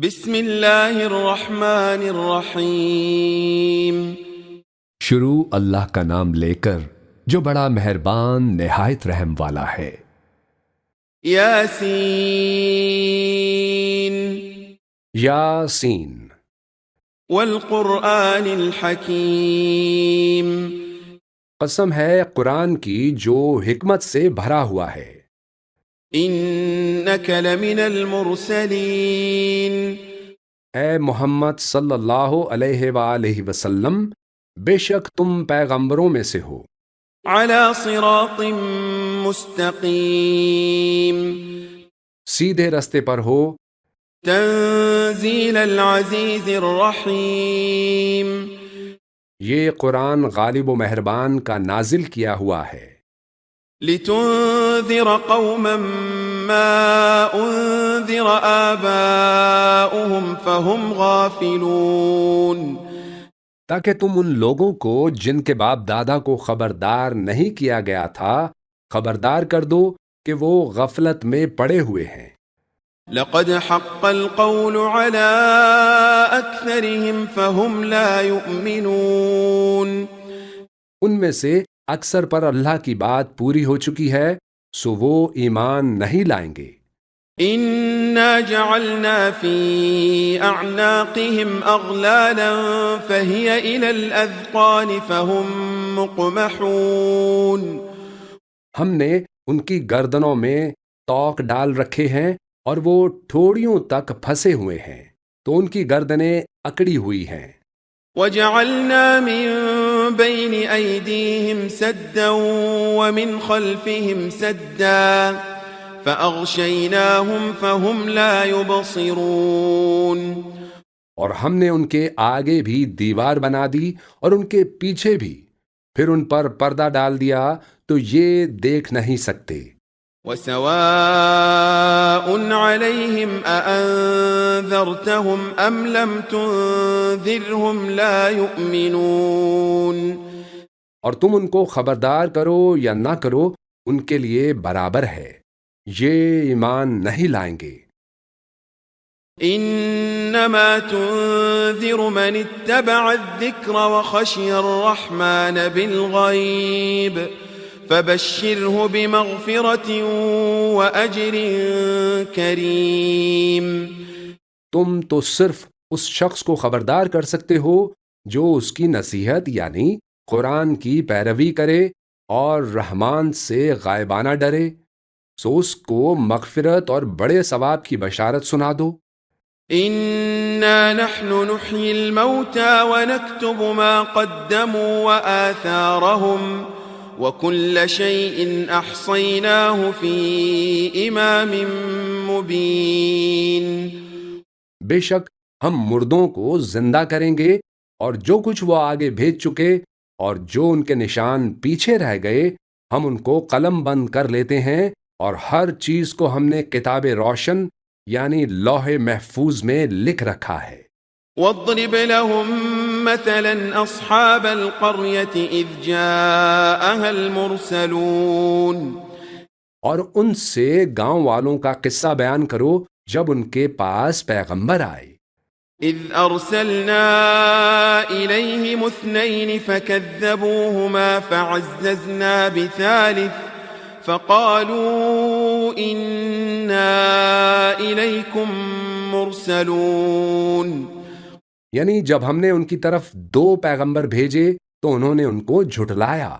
بسم اللہ الرحمن الرحیم۔ شروع اللہ کا نام لے کر جو بڑا مہربان نہایت رحم والا ہے۔ یاسین یاسین والقرآن الحکیم۔ قسم ہے قرآن کی جو حکمت سے بھرا ہوا ہے۔ انک لمن المرسلین۔ اے محمد صلی اللہ علیہ وآلہ وسلم، بے شک تم پیغمبروں میں سے ہو۔ علی صراط مستقیم۔ سیدھے رستے پر ہو۔ تنزیل العزیز الرحیم۔ یہ قرآن غالب و مہربان کا نازل کیا ہوا ہے۔ لتنذر قوما ما انذر آباؤهم فهم غافلون۔ تاکہ تم ان لوگوں کو جن کے باپ دادا کو خبردار نہیں کیا گیا تھا خبردار کر دو کہ وہ غفلت میں پڑے ہوئے ہیں۔ لقد حق القول على أكثرهم فهم لا يؤمنون۔ ان میں سے اکثر پر اللہ کی بات پوری ہو چکی ہے سو وہ ایمان نہیں لائیں گے۔ إنا جعلنا في أعناقهم أغلالا فهي إلى الأذقان فهم مقمحون۔ ہم نے ان کی گردنوں میں توق ڈال رکھے ہیں اور وہ ٹھوڑیوں تک پھنسے ہوئے ہیں تو ان کی گردنیں اکڑی ہوئی ہیں۔ وجعلنا من بين أيديهم سدا ومن خلفهم سدا فأغشيناهم فهم لا يبصرون۔ اور ہم نے ان کے آگے بھی دیوار بنا دی اور ان کے پیچھے بھی، پھر ان پر پردہ ڈال دیا تو یہ دیکھ نہیں سکتے۔ وسواء عليهم أأنذرتهم أم لم تنذرهم لا يؤمنون۔ اور تم ان کو خبردار کرو یا نہ کرو ان کے لیے برابر ہے، یہ ایمان نہیں لائیں گے۔ انما تنذر من اتبع الذکر وخشی الرحمن بالغیب فبشره بمغفرة وأجر کریم۔ تم تو صرف اس شخص کو خبردار کر سکتے ہو جو اس کی نصیحت یعنی قرآن کی پیروی کرے اور رحمان سے غائبانہ ڈرے، سو اس کو مغفرت اور بڑے ثواب کی بشارت سنا دو۔ انا نحن نحيي الموتى ونكتب ما قدموا وآثارهم وكل شيء احصيناه في امام مبين۔ بے شک ہم مردوں کو زندہ کریں گے اور جو کچھ وہ آگے بھیج چکے اور جو ان کے نشان پیچھے رہ گئے ہم ان کو قلم بند کر لیتے ہیں، اور ہر چیز کو ہم نے کتاب روشن یعنی لوح محفوظ میں لکھ رکھا ہے۔ واضرب لهم مثلا اصحاب القرية اذ جاءها المرسلون۔ اور ان سے گاؤں والوں کا قصہ بیان کرو جب ان کے پاس پیغمبر آئے۔ اذ ارسلنا اليهم اثنين فكذبوهما فعززنا بثالث فقالوا انا اليكم مرسلون۔ یعنی جب ہم نے ان کی طرف 2 پیغمبر بھیجے تو انہوں نے ان کو جھٹلایا،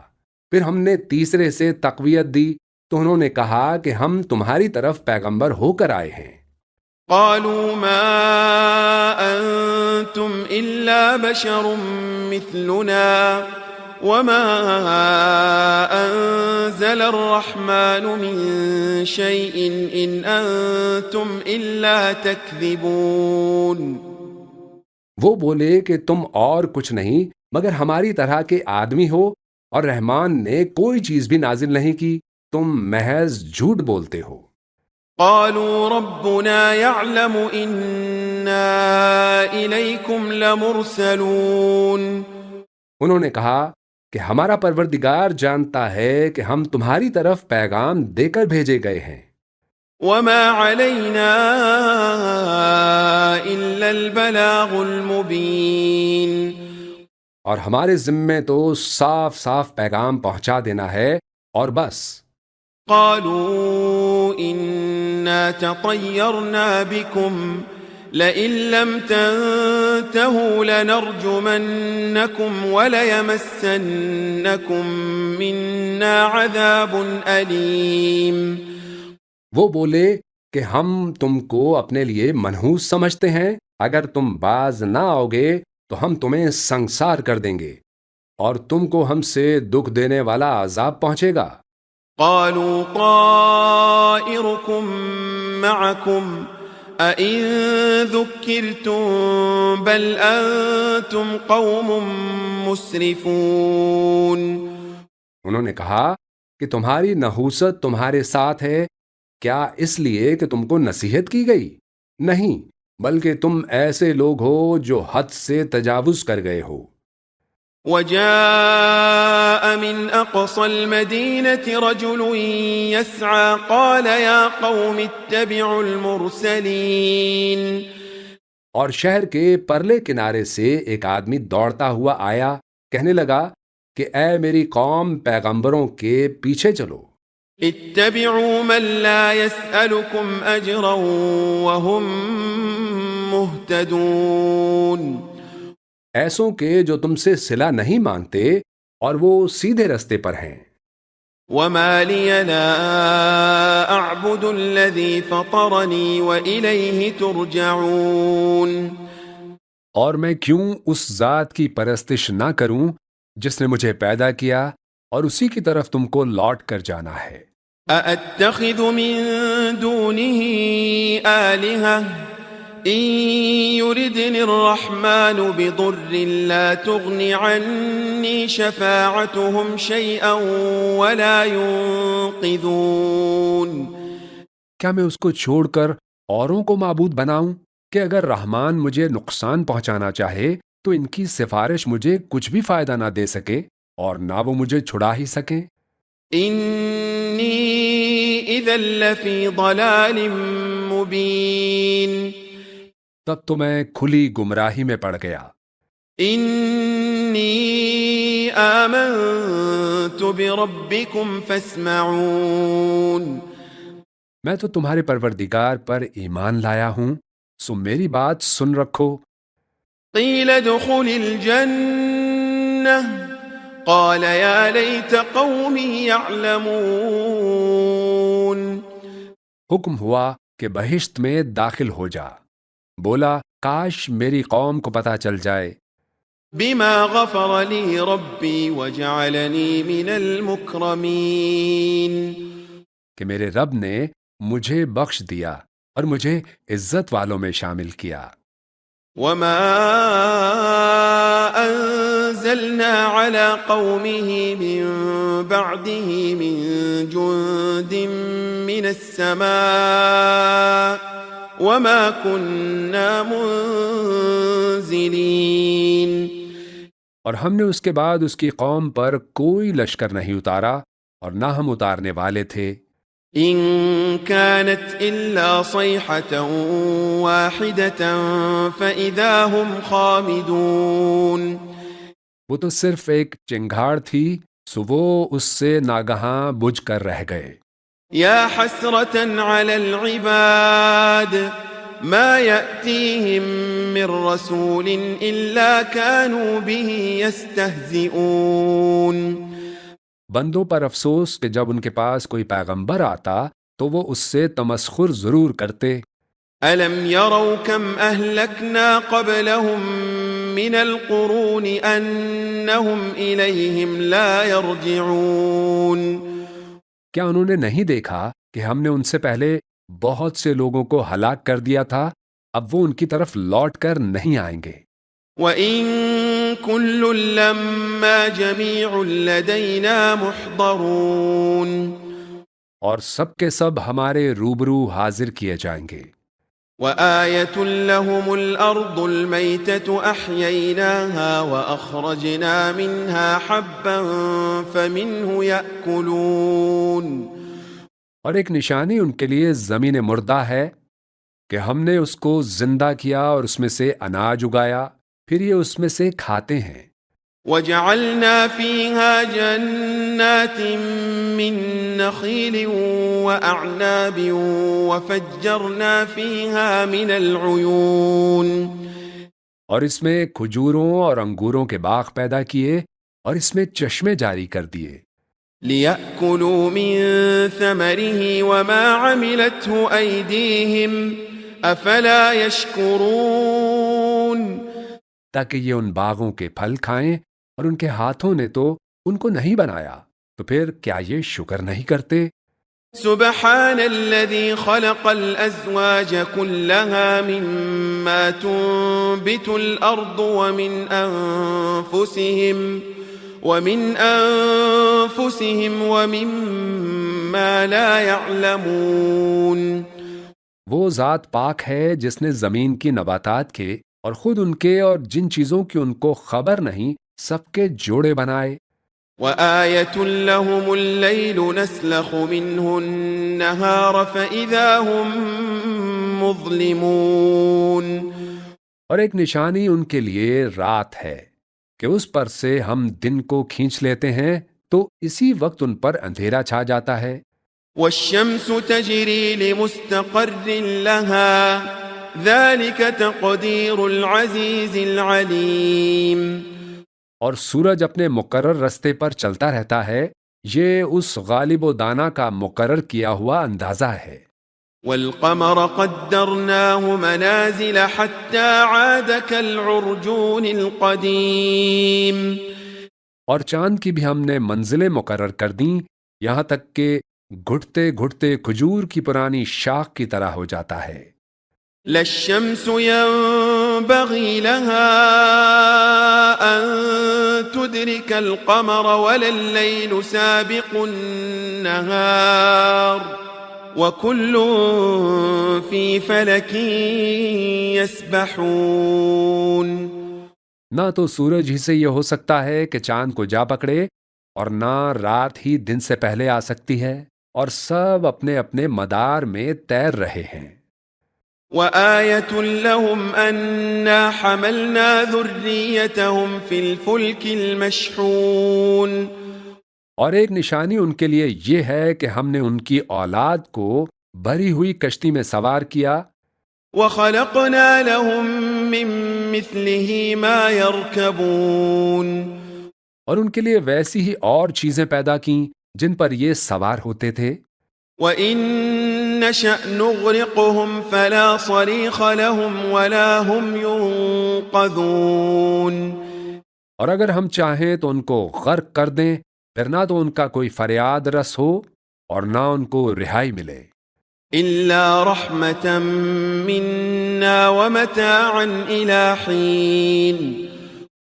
پھر ہم نے تیسرے سے تقویت دی تو انہوں نے کہا کہ ہم تمہاری طرف پیغمبر ہو کر آئے ہیں۔ قالوا ما انتم الا بشر مثلنا وما انزل الرحمن من شيء ان انتم الا تكذبون۔ وہ بولے کہ تم اور کچھ نہیں مگر ہماری طرح کے آدمی ہو اور رحمان نے کوئی چیز بھی نازل نہیں کی، تم محض جھوٹ بولتے ہو۔ قالوا ربنا يعلم انا اليكم لمرسلون۔ انہوں نے کہا کہ ہمارا پروردگار جانتا ہے کہ ہم تمہاری طرف پیغام دے کر بھیجے گئے ہیں۔ وما علينا إلا البلاغ المبين. اور ہمارے ذمے تو صاف صاف پیغام پہنچا دینا ہے اور بس. قالوا إنا تطيرنا بكم لئن لم تنتهوا لنرجمنكم وليمسنكم منا عذاب أليم. وہ بولے کہ ہم تم کو اپنے لیے منحوس سمجھتے ہیں، اگر تم باز نہ آؤ گے تو ہم تمہیں سنسار کر دیں گے اور تم کو ہم سے دکھ دینے والا عذاب پہنچے گا. قالوا طائركم معكم أئن ذكرتم بل أنتم قوم مسرفون. انہوں نے کہا کہ تمہاری نحوست تمہارے ساتھ ہے، کیا اس لیے کہ تم کو نصیحت کی گئی؟ نہیں، بلکہ تم ایسے لوگ ہو جو حد سے تجاوز کر گئے ہو. وجاء من أقصى المدينة رجل يسعى قال يا قوم اتبعوا المرسلين. اور شہر کے پرلے کنارے سے ایک آدمی دوڑتا ہوا آیا، کہنے لگا کہ اے میری قوم، پیغمبروں کے پیچھے چلو. اتبعوا من لا يسألكم أجرا وهم مهتدون. ایسوں کے جو تم سے صلہ نہیں مانگتے اور وہ سیدھے رستے پر ہیں. وما لي لا أعبد الذي فطرني وإليه ترجعون. اور میں کیوں اس ذات کی پرستش نہ کروں جس نے مجھے پیدا کیا اور اسی کی طرف تم کو لوٹ کر جانا ہے. أأتخذ من دونه آلهة إن يردني الرحمن بضر لا تغن عني شفاعتهم شيئا ولا ينقذون. کیا میں اس کو چھوڑ کر اوروں کو معبود بناؤں کہ اگر رحمان مجھے نقصان پہنچانا چاہے تو ان کی سفارش مجھے کچھ بھی فائدہ نہ دے سکے اور نہ وہ مجھے چھڑا ہی سکیں. إني إذا لفي ضلال مبين. تب تو میں کھلی گمراہی میں پڑ گیا. إني آمنت بربكم فاسمعون. میں تو تمہارے پروردگار پر ایمان لایا ہوں، سو میری بات سن رکھو. قيل ادخل الجنة قال يا ليت قومي يعلمون. حکم ہوا کہ بہشت میں داخل ہو جا. بولا کاش میری قوم کو پتہ چل جائے. بما غفر لي ربي وجعلني من المكرمين. کہ میرے رب نے مجھے بخش دیا اور مجھے عزت والوں میں شامل کیا. وما أنزلنا على قومه من بعده من جند من السماء وما كنا منزلين. اور ہم نے اس کے بعد اس کی قوم پر کوئی لشکر نہیں اتارا اور نہ ہم اتارنے والے تھے. إن كانت إلا صيحة واحدة فإذا هم خامدون. وہ تو صرف ایک چنگھاڑ تھی، سو وہ اس سے ناگہاں بجھ کر رہ گئے. يا حسرة على العباد ما يأتيهم من رسول إلا كانوا به يستهزئون. بندوں پر افسوس کہ جب ان کے پاس کوئی پیغمبر آتا تو وہ اس سے تمسخر ضرور کرتے. ألم يروا كم أهلكنا قبلهم من القرون أنهم إليهم لا يرجعون. کیا انہوں نے نہیں دیکھا کہ ہم نے ان سے پہلے بہت سے لوگوں کو ہلاک کر دیا تھا، اب وہ ان کی طرف لوٹ کر نہیں آئیں گے. وَإِن كُلٌّ لَّمَّا جَمِيعٌ لَّدَيْنَا مُحْضَرُونَ. اور سب کے سب ہمارے روبرو حاضر کیے جائیں گے. وَآيَةٌ لَّهُمُ الْأَرْضُ الْمَيْتَةُ أَحْيَيْنَاهَا وَأَخْرَجْنَا مِنْهَا حَبًّا فَمِنْهُ يَأْكُلُونَ. اور ایک نشانی ان کے لیے زمین مردہ ہے کہ ہم نے اس کو زندہ کیا اور اس میں سے اناج اگایا، پھر یہ اس میں سے کھاتے ہیں۔ وجعلنا فيها جنات من نخيل وأعناب وفجرنا فيها من العيون اور اس میں کھجوروں اور انگوروں کے باغ پیدا کیے اور اس میں چشمے جاری کر دیے، ليأكلوا من ثمره وما عملته أيديهم أفلا يشكرون تاکہ یہ ان باغوں کے پھل کھائیں، اور ان کے ہاتھوں نے تو ان کو نہیں بنایا، تو پھر کیا یہ شکر نہیں کرتے؟ سبحان الذي خلق الأزواج كلها مما تنبت الأرض ومن أنفسهم ومما لا يعلمون وہ ذات پاک ہے جس نے زمین کی نباتات کے اور خود ان کے اور جن چیزوں کی ان کو خبر نہیں سب کے جوڑے بنائے۔ وآية لهم الليل نسلخ منه النهار فإذا هم مظلمون اور ایک نشانی ان کے لیے رات ہے کہ اس پر سے ہم دن کو کھینچ لیتے ہیں تو اسی وقت ان پر اندھیرا چھا جاتا ہے۔ والشمس تجري لمستقر لها ذلك تقدير العزيز العليم اور سورج اپنے مقرر رستے پر چلتا رہتا ہے، یہ اس غالب و دانا کا مقرر کیا ہوا اندازہ ہے۔ والقمر قدرناه منازل حتى عاد كالعرجون القديم اور چاند کی بھی ہم نے منزلیں مقرر کر دیں یہاں تک کہ گھٹتے گھٹتے کھجور کی پرانی شاخ کی طرح ہو جاتا ہے۔ لا الشمس ينبغي لها أن تدرك القمر ولا الليل سابق النهار وكل في فلك يسبحون نہ تو سورج ہی سے یہ ہو سکتا ہے کہ چاند کو جا پکڑے، اور نہ رات ہی دن سے پہلے آ سکتی ہے، اور سب اپنے اپنے مدار میں تیر رہے ہیں۔ وآية لهم أنا حملنا ذريتهم في الفلك المشحون اور ایک نشانی ان کے لیے یہ ہے کہ ہم نے ان کی اولاد کو بھری ہوئی کشتی میں سوار کیا، وخلقنا لهم من مثله ما يركبون اور ان کے لیے ویسی ہی اور چیزیں پیدا کیں جن پر یہ سوار ہوتے تھے۔ وَإِن نَّشَأْ نُغْرِقْهُمْ فَلَا صَرِيخَ لَهُمْ وَلَا هُمْ يُنقَذُونَ اور اگر ہم چاہیں تو ان کو غرق کر دیں، پھر نہ تو ان کا کوئی فریاد رس ہو اور نہ ان کو رہائی ملے۔ إِلَّا رَحْمَةً مِنَّا وَمَتَاعًا إِلَى حِينٍ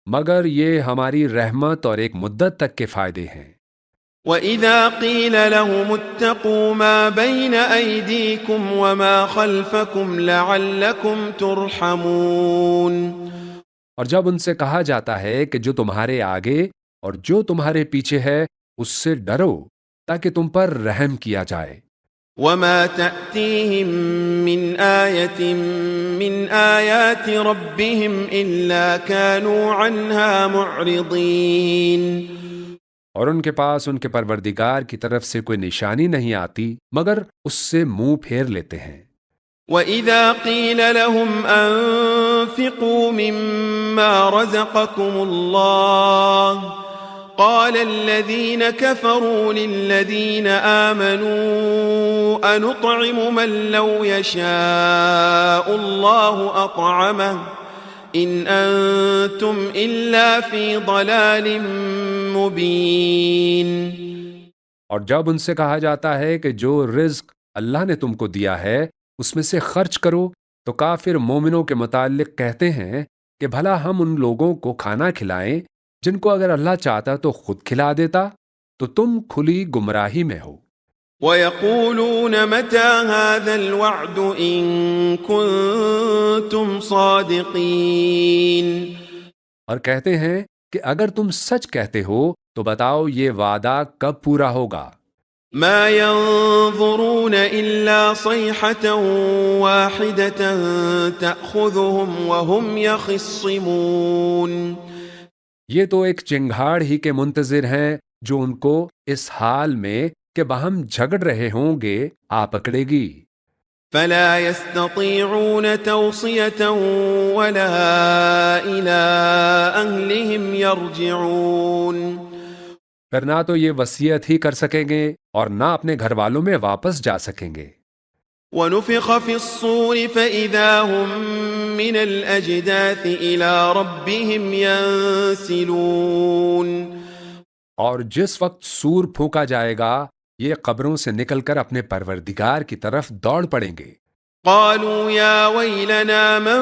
مگر یہ ہماری رحمت اور ایک مدت تک کے فائدے ہیں۔ وَإِذَا قِيلَ لَهُمُ اتَّقُوا مَا بَيْنَ أَيْدِيكُمْ وَمَا خَلْفَكُمْ لَعَلَّكُمْ تُرْحَمُونَ اور جب ان سے کہا جاتا ہے کہ جو تمہارے آگے اور جو تمہارے پیچھے ہے اس سے ڈرو تاکہ تم پر رحم کیا جائے۔ وَمَا تَأْتِيهِم مِّنْ آيَةٍ مِّنْ آيَاتِ رَبِّهِمْ إِلَّا كَانُوا عَنْهَا مُعْرِضِينَ اور ان کے پاس ان کے پروردگار کی طرف سے کوئی نشانی نہیں آتی مگر اس سے منہ پھیر لیتے ہیں۔ وَإِذَا قِيلَ لَهُمْ أَنفِقُوا مِمَّا رَزَقَكُمُ اللَّهُ قَالَ الَّذِينَ كَفَرُوا لِلَّذِينَ آمَنُوا أَنُطْعِمُ مَن لَّوْ يَشَاءُ اللَّهُ أَطْعَمَهُ إِنْ أَنتُمْ إِلَّا فِي ضَلَالٍ مُبِينٍ اور جب ان سے کہا جاتا ہے کہ جو رزق اللہ نے تم کو دیا ہے اس میں سے خرچ کرو، تو کافر مومنوں کے متعلق کہتے ہیں کہ بھلا ہم ان لوگوں کو کھانا کھلائیں جن کو اگر اللہ چاہتا تو خود کھلا دیتا، تو تم کھلی گمراہی میں ہو۔ وَيَقُولُونَ مَتَى هَذَا الْوَعْدُ إِن كُنتُمْ صَادِقِينَ اور کہتے ہیں کہ اگر تم سچ کہتے ہو تو بتاؤ یہ وعدہ کب پورا ہوگا۔ ما ينظرون إلا صيحة واحدة تأخذهم وهم يخصمون یہ تو ایک چنگھاڑ ہی کے منتظر ہیں جو ان کو اس حال میں کہ باہم جھگڑ رہے ہوں گے آ پکڑے گی. فلا يستطيعون توصية ولا إلى أهلهم يرجعون پھر نہ تو یہ وصیت ہی کر سکیں گے اور نہ اپنے گھر والوں میں واپس جا سکیں گے. ونفخ في الصور فإذا هم من الأجداث إلى ربهم ينسلون اور جس وقت سور پھونکا جائے گا یہ قبروں سے نکل کر اپنے پروردگار کی طرف دوڑ پڑیں گے. قالوا يا ويلنا من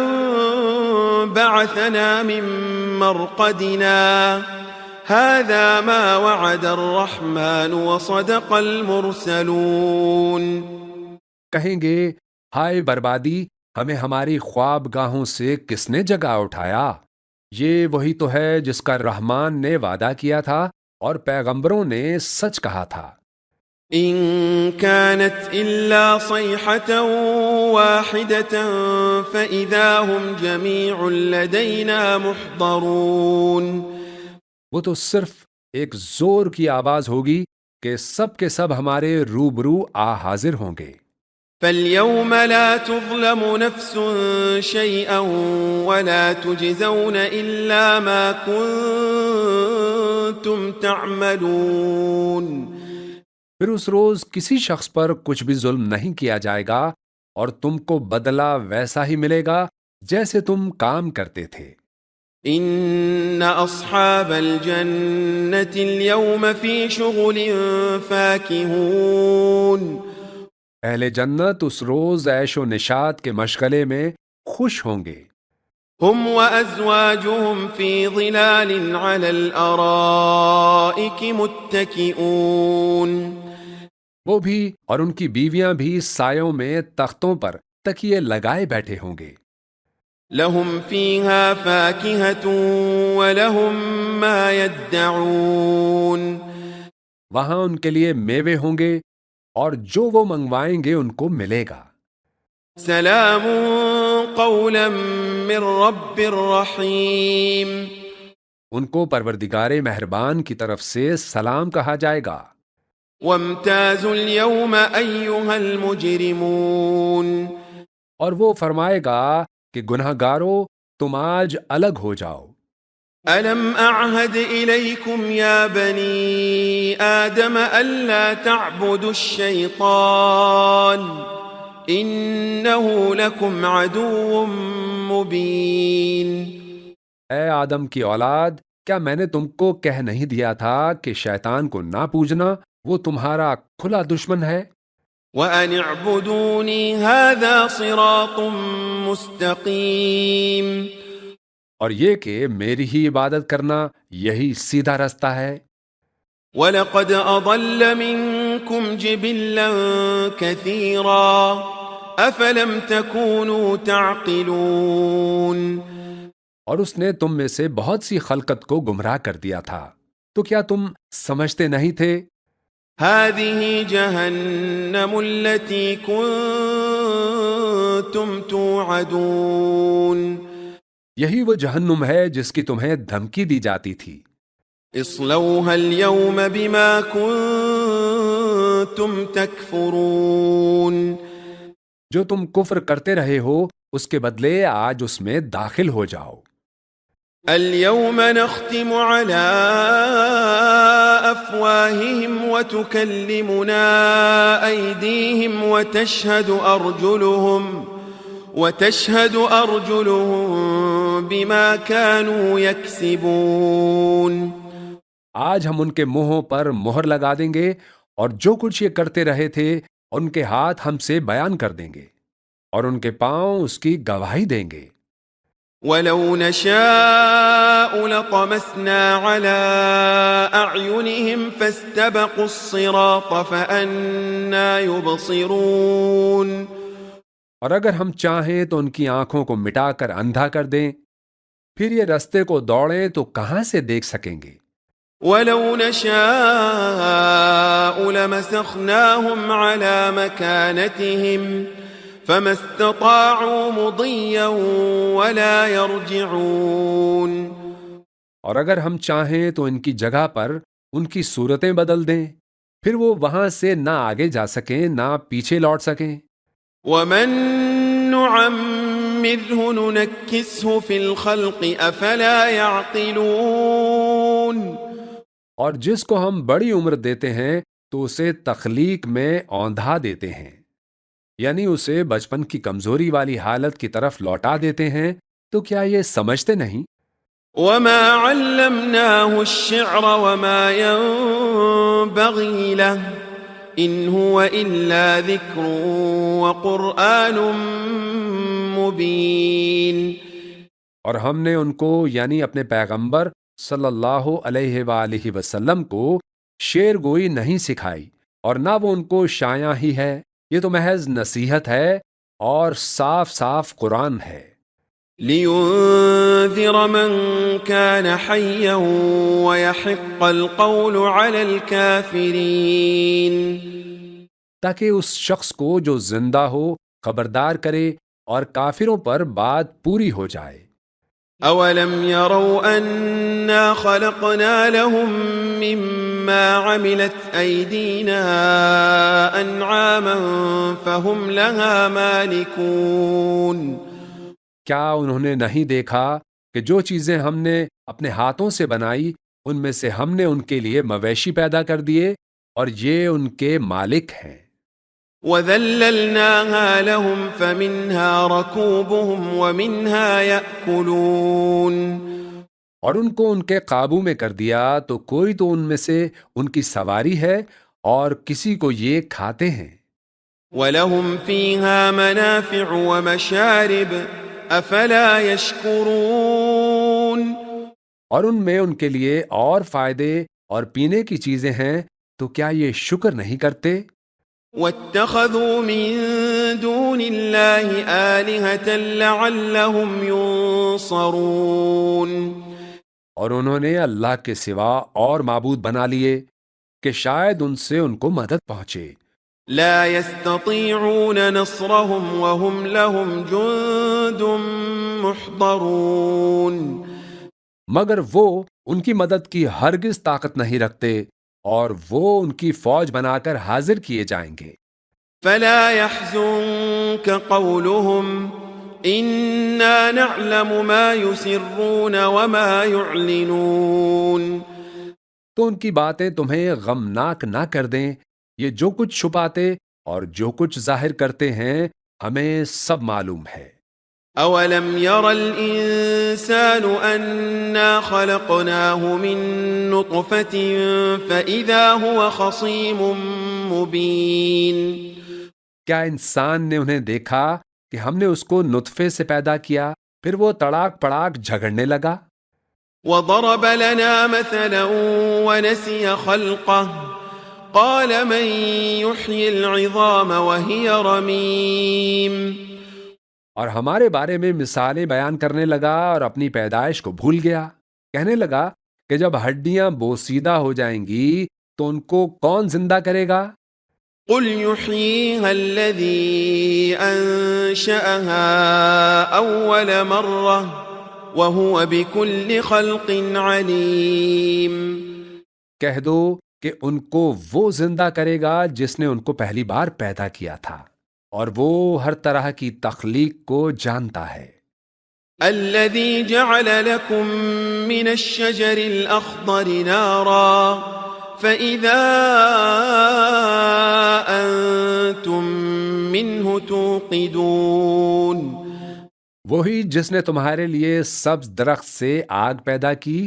بعثنا من مرقدنا هذا ما وعد الرحمن وصدق المرسلون کہیں گے ہائے بربادی، ہمیں ہماری خواب گاہوں سے کس نے جگا اٹھایا؟ یہ وہی تو ہے جس کا رحمان نے وعدہ کیا تھا اور پیغمبروں نے سچ کہا تھا. إن كانت إلا صيحة واحدة فإذا هم جميع لدينا محضرون وہ تو صرف ایک زور کی آواز ہوگی کہ سب کے سب ہمارے روبرو آ حاضر ہوں گے. فاليوم لا تظلم نفس شيئا ولا تجزون إلا ما كنتم تعملون پھر اس روز کسی شخص پر کچھ بھی ظلم نہیں کیا جائے گا اور تم کو بدلہ ویسا ہی ملے گا جیسے تم کام کرتے تھے. إن أصحاب الجنة اليوم في شغل فاكهون اہل جنت اس روز عیش و نشاط کے مشغلے میں خوش ہوں گے. هم وأزواجهم في ظلال على الأرائك متكئون وہ بھی اور ان کی بیویاں بھی سایوں میں تختوں پر تکیے لگائے بیٹھے ہوں گے. لهم فيها فاكهة ولهم ما يدعون وہاں ان کے لیے میوے ہوں گے اور جو وہ منگوائیں گے ان کو ملے گا. سلام قولا من رب رحیم ان کو پروردگار مہربان کی طرف سے سلام کہا جائے گا. وامتازوا اليوم أيها المجرمون اور وہ فرمائے گا کہ گناہ گارو تم آج الگ ہو جاؤ. ألم أعهد إليكم يا بني آدم ألا تعبدوا الشيطان إنه لكم عدو مبين اے آدم کی اولاد، کیا میں نے تم کو کہہ نہیں دیا تھا کہ شیطان کو نہ پوجنا، وہ تمہارا کھلا دشمن ہے. وَأَنِ اعْبُدُونِي هَذَا صِرَاطٌ مُسْتَقِيمٌ اور یہ کہ میری ہی عبادت کرنا یہی سیدھا رستہ ہے. وَلَقَدْ أَضَلَّ مِنْكُمْ جِبِلًّا كَثِيرًا أَفَلَمْ تَكُونُوا تَعْقِلُونَ اور اس نے تم میں سے بہت سی خلقت کو گمراہ کر دیا تھا، تو کیا تم سمجھتے نہیں تھے؟ هَذِهِ جَهَنَّمُ الَّتِي كُنْتُمْ تُوعَدُونَ یہی وہ جہنم ہے جس کی تمہیں دھمکی دی جاتی تھی. اصلوها اليوم بما كنتم تكفرون جو تم کفر کرتے رہے ہو اس کے بدلے آج اس میں داخل ہو جاؤ. اليوم نختم على أفواههم وتكلمنا أيديهم وتشهد أرجلهم بما كانوا يكسبون آج ہم ان کے منہوں پر مہر لگا دیں گے اور جو کچھ یہ کرتے رہے تھے ان کے ہاتھ ہم سے بیان کر دیں گے اور ان کے پاؤں اس کی گواہی دیں گے. وَلَوْ نَشَاءُ لَطَمَسْنَا عَلَىٰ أَعْيُنِهِمْ فَاسْتَبَقُوا الصِّرَاطَ فَأَنَّىٰ يُبْصِرُونَ اور اگر ہم چاہیں تو ان کی آنکھوں کو مٹا کر اندھا کر دیں، پھر یہ رستے کو دوڑیں تو کہاں سے دیکھ سکیں گے. ولو نشاء لمسخناهم على مكانتهم فما استطاعوا مضيا ولا يرجعون. اور اگر ہم چاہیں تو ان کی جگہ پر ان کی صورتیں بدل دیں، پھر وہ وہاں سے نہ آگے جا سکیں نہ پیچھے لوٹ سکیں. ومن نعمره ننكسه في الخلق افلا يعقلون. اور جس کو ہم بڑی عمر دیتے ہیں تو اسے تخلیق میں اوندھا دیتے ہیں، یعنی اسے بچپن کی کمزوری والی حالت کی طرف لوٹا دیتے ہیں. تو کیا یہ سمجھتے نہیں؟ وما علمناه الشعر وما ينبغي له ان هو الا ذكر وقرآن مبين. اور ہم نے ان کو یعنی اپنے پیغمبر صلی اللہ علیہ وآلہ وسلم کو شعر گوئی نہیں سکھائی، اور نہ وہ ان کو شایع ہی ہے، یہ تو محض نصیحت ہے اور صاف صاف قرآن ہے. لينذر من كان حيا ويحق القول على الكافرين. تاکہ اس شخص کو جو زندہ ہو خبردار کرے اور کافروں پر بات پوری ہو جائے. اولم يروا انا خلقنا لهم مما عملت ايدينا انعاما فهم لها مالكون. کیا انہوں نے نہیں دیکھا کہ جو چیزیں ہم نے اپنے ہاتھوں سے بنائی ان میں سے ہم نے ان کے لیے مویشی پیدا کر دیے اور یہ ان کے مالک ہیں. وَذَلَّلْنَاهَا لَهُمْ فَمِنْهَا رَكُوبُهُمْ وَمِنْهَا يَأْكُلُونَ. اور ان کو ان کے قابو میں کر دیا تو کوئی تو ان میں سے ان کی سواری ہے اور کسی کو یہ کھاتے ہیں. وَلَهُمْ فِيهَا مَنَافِعُ وَمَشَارِبُ أَفَلَا يَشْكُرُونَ. اور ان میں ان کے لیے اور فائدے اور پینے کی چیزیں ہیں تو کیا یہ شکر نہیں کرتے؟ وَاتَّخَذُوا مِن دُونِ اللَّهِ آلِهَةً لَعَلَّهُمْ يُنصَرُونَ. اور انہوں نے اللہ کے سوا اور معبود بنا لیے کہ شاید ان سے ان کو مدد پہنچے. لا يستطيعون نصرهم وهم لهم جند محضرون. مگر وہ ان کی مدد کی ہرگز طاقت نہیں رکھتے اور وہ ان کی فوج بنا کر حاضر کیے جائیں گے. فلا يحزنك قولهم إنا نعلم ما يسرون وما يعلنون. تو ان کی باتیں تمہیں غمناک نہ کر دیں. یہ جو کچھ چھپاتے اور جو کچھ ظاہر کرتے ہیں ہمیں سب معلوم ہے. اولم ير الانسان انا خلقناه من نطفة فاذا هو خصيم مبين. کیا انسان نے انہیں دیکھا کہ ہم نے اس کو نطفے سے پیدا کیا پھر وہ تڑاک پڑاک جھگڑنے لگا. وضرب لنا مثلا ونسي خلقه قال من يحيي العظام وهي رميم. اور ہمارے بارے میں مثالیں بیان کرنے لگا اور اپنی پیدائش کو بھول گیا. کہنے لگا کہ جب ہڈیاں بوسیدہ ہو جائیں گی تو ان کو کون زندہ کرے گا؟ قل يحييها الذي أنشأها أول مرة وهو بكل خلق عليم. کہہ دو کہ ان کو وہ زندہ کرے گا جس نے ان کو پہلی بار پیدا کیا تھا اور وہ ہر طرح کی تخلیق کو جانتا ہے. الذي جعل لكم من الشجر الأخضر نارا فإذا أنتم منه توقدون. وہی جس نے تمہارے لیے سبز درخت سے آگ پیدا کی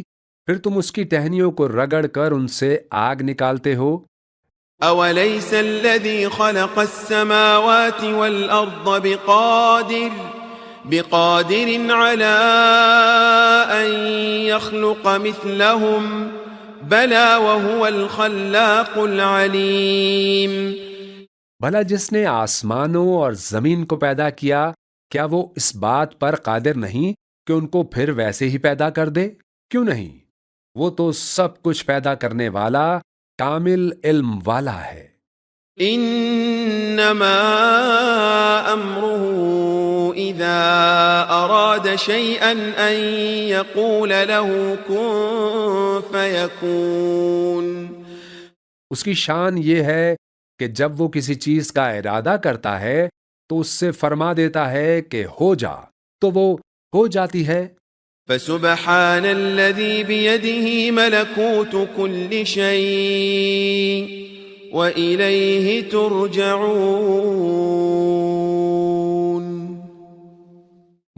پھر تم اس کی ٹہنیوں کو رگڑ کر ان سے آگ نکالتے ہو. أوليس الذي خلق السماوات والأرض بقادر على أن يخلق مثلهم بلى وهو الخلاق العليم. بھلا جس نے آسمانوں اور زمین کو پیدا کیا کیا وہ اس بات پر قادر نہیں کہ ان کو پھر ویسے ہی پیدا کر دے؟ کیوں نہیں؟ وہ تو سب کچھ پیدا کرنے والا کامل علم والا ہے۔ انما امره اذا اراد شيئا ان يقول له كن فيكون۔ اس کی شان یہ ہے کہ جب وہ کسی چیز کا ارادہ کرتا ہے تو اس سے فرما دیتا ہے کہ ہو جا، تو وہ ہو جاتی ہے۔ فسبحان الذي بيده ملكوت كل شيء وإليه ترجعون۔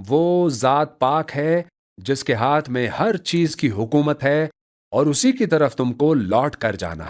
وہ ذات پاک ہے جس کے ہاتھ میں ہر چیز کی حکومت ہے اور اسی کی طرف تم کو لوٹ کر جانا ہے۔